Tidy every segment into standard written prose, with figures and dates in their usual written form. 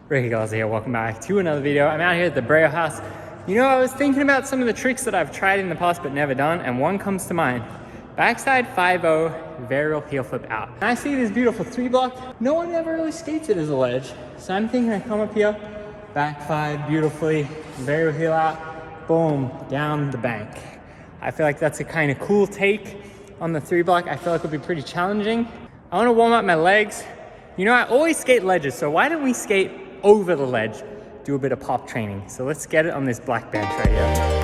Ricky Glaser here, welcome back to another video. I'm out here at the Braille house. You know, I was thinking about some of the tricks that I've tried in the past but never done, and one comes to mind. Backside 5-0 varial heel flip out. And I see this beautiful 3-block. No one ever really skates it as a ledge. So I'm thinking I come up here, back 5 beautifully, varial heel out, boom, down the bank. I feel like that's a kind of cool take on the 3-block. I feel like it would be pretty challenging. I want to warm up my legs. You know, I always skate ledges, so why don't we skate over the ledge, do a bit of pop training. So let's get it on this black bench right here.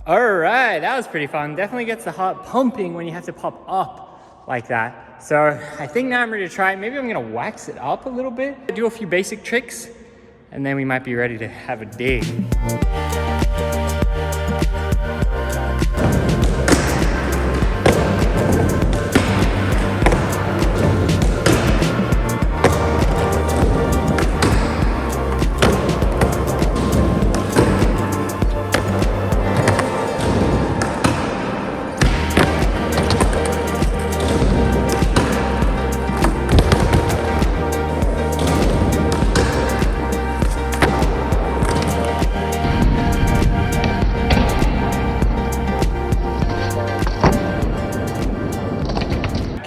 Alright, that was pretty fun. Definitely gets the heart pumping when you have to pop up like that. So I think now I'm ready to try it. Maybe I'm gonna wax it up a little bit, do a few basic tricks, and then we might be ready to have a dig.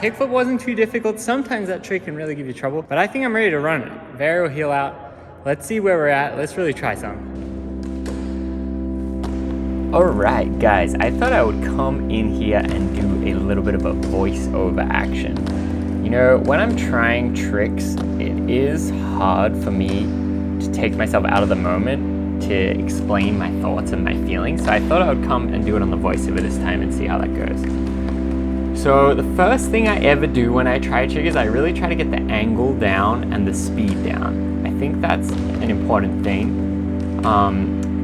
Kickflip wasn't too difficult. Sometimes that trick can really give you trouble, but I think I'm ready to run it. Varial heel out. Let's see where we're at. Let's really try some. Alright guys, I thought I would come in here and do a little bit of a voiceover action. You know, when I'm trying tricks, it is hard for me to take myself out of the moment to explain my thoughts and my feelings, so I thought I would come and do it on the voiceover this time and see how that goes. So the first thing I ever do when I try a trick is I really try to get the angle down and the speed down. I think that's an important thing.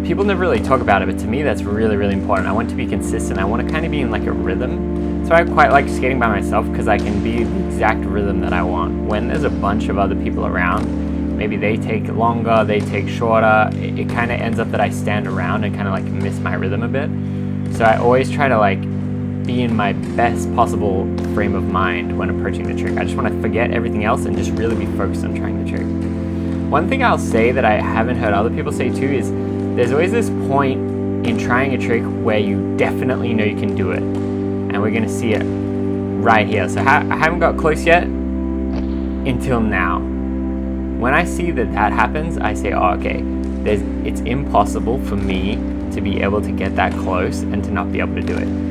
People never really talk about it, but to me that's really, really important. I want to be consistent. I want to kind of be in like a rhythm. So I quite like skating by myself because I can be the exact rhythm that I want. When there's a bunch of other people around, maybe they take longer, they take shorter, it kind of ends up that I stand around and kind of like miss my rhythm a bit. So I always try to like be in my best possible frame of mind when approaching the trick. I just want to forget everything else and just really be focused on trying the trick. One thing I'll say that I haven't heard other people say too is there's always this point in trying a trick where you definitely know you can do it. And we're going to see it right here. So I haven't got close yet until now. When I see that happens, I say, oh, okay, it's impossible for me to be able to get that close and to not be able to do it.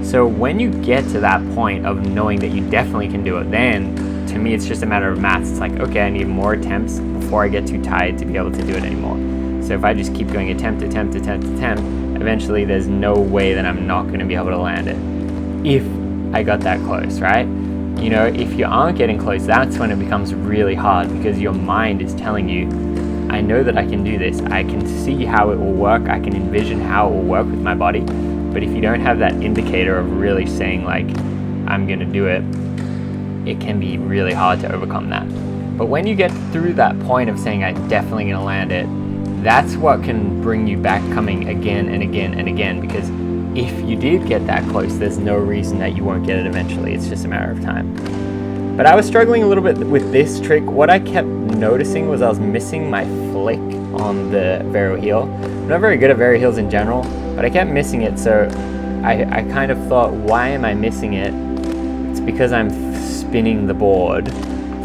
So when you get to that point of knowing that you definitely can do it, then to me it's just a matter of maths. It's like, okay, I need more attempts before I get too tired to be able to do it anymore. So if I just keep going attempt, eventually there's no way that I'm not going to be able to land it if I got that close, right? You know, if you aren't getting close, that's when it becomes really hard because your mind is telling you, I know that I can do this. I can see how it will work. I can envision how it will work with my body. But if you don't have that indicator of really saying like, I'm gonna do it, it can be really hard to overcome that. But when you get through that point of saying, I'm definitely gonna land it, that's what can bring you back coming again and again and again, because if you did get that close, there's no reason that you won't get it eventually. It's just a matter of time. But I was struggling a little bit with this trick. What I kept noticing was I was missing my flick on the varial heel. I'm not very good at varial heels in general, but I kept missing it, so I kind of thought, why am I missing it? It's because I'm spinning the board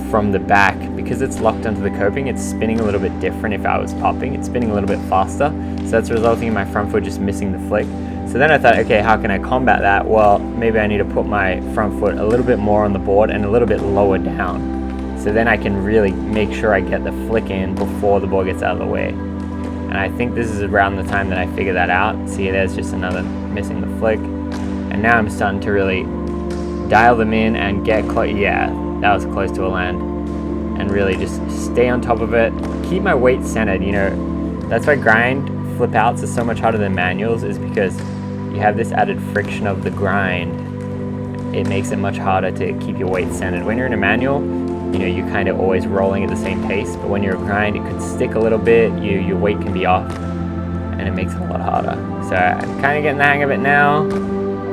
from the back. Because it's locked onto the coping, it's spinning a little bit different if I was popping. It's spinning a little bit faster, so that's resulting in my front foot just missing the flick. So then I thought, okay, how can I combat that? Well, maybe I need to put my front foot a little bit more on the board and a little bit lower down. So then I can really make sure I get the flick in before the board gets out of the way. And I think this is around the time that I figured that out. See, there's just another missing the flick. And now I'm starting to really dial them in and get close. Yeah, that was close to a land. And really just stay on top of it. Keep my weight centered, you know. That's why grind flip outs is so much harder than manuals, is because you have this added friction of the grind. It makes it much harder to keep your weight centered. When you're in a manual, you know, you're kind of always rolling at the same pace, but when you're a grind, it could stick a little bit, your weight can be off, and it makes it a lot harder. So I'm kind of getting the hang of it now.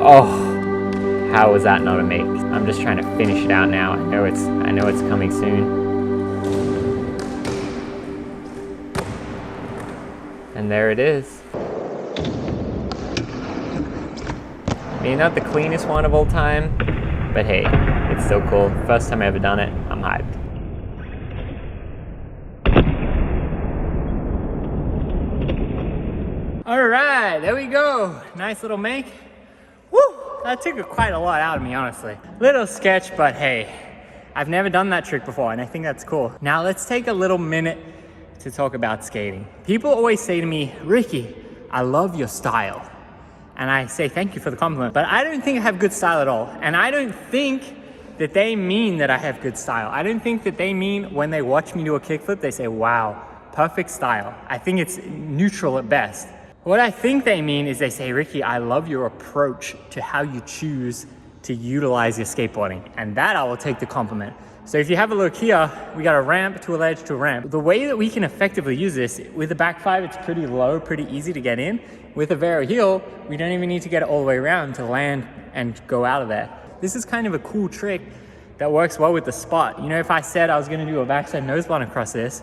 Oh, how was that not a make? I'm just trying to finish it out now. I know it's coming soon. And there it is. Maybe not the cleanest one of all time, but hey, it's still cool. First time I ever done it, I'm hyped. All right, there we go. Nice little make. Woo! That took quite a lot out of me, honestly. Little sketch, but hey, I've never done that trick before, and I think that's cool. Now let's take a little minute to talk about skating. People always say to me, Ricky, I love your style. And I say, thank you for the compliment, but I don't think I have good style at all. And I don't think that they mean that I have good style. I don't think that they mean when they watch me do a kickflip, they say, wow, perfect style. I think it's neutral at best. What I think they mean is they say, Ricky, I love your approach to how you choose to utilize your skateboarding. And that I will take the compliment. So if you have a look here, we got a ramp to a ledge to a ramp. The way that we can effectively use this, with a back five, it's pretty low, pretty easy to get in. With a Vero heel, we don't even need to get it all the way around to land and go out of there. This is kind of a cool trick that works well with the spot. You know, if I said I was gonna do a backside nose blunt across this,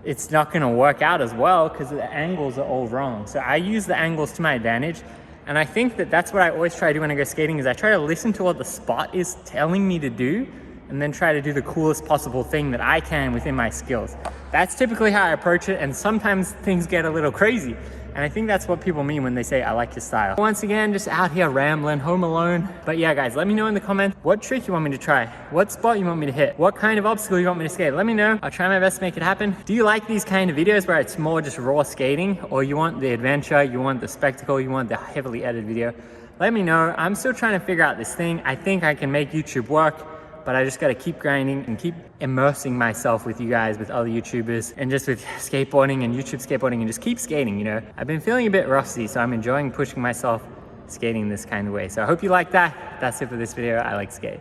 it's not gonna work out as well because the angles are all wrong. So I use the angles to my advantage. And I think that that's what I always try to do when I go skating, is I try to listen to what the spot is telling me to do, and then try to do the coolest possible thing that I can within my skills. That's typically how I approach it, and sometimes things get a little crazy. And I think that's what people mean when they say, I like your style. Once again, just out here rambling, home alone. But yeah, guys, let me know in the comments what trick you want me to try, what spot you want me to hit, what kind of obstacle you want me to skate. Let me know. I'll try my best to make it happen. Do you like these kind of videos where it's more just raw skating, or you want the adventure, you want the spectacle, you want the heavily edited video? Let me know. I'm still trying to figure out this thing. I think I can make YouTube work, but I just got to keep grinding and keep immersing myself with you guys, with other YouTubers, and just with skateboarding and YouTube skateboarding, and just keep skating, you know. I've been feeling a bit rusty, so I'm enjoying pushing myself skating this kind of way. So I hope you like that. That's it for this video. I like skate.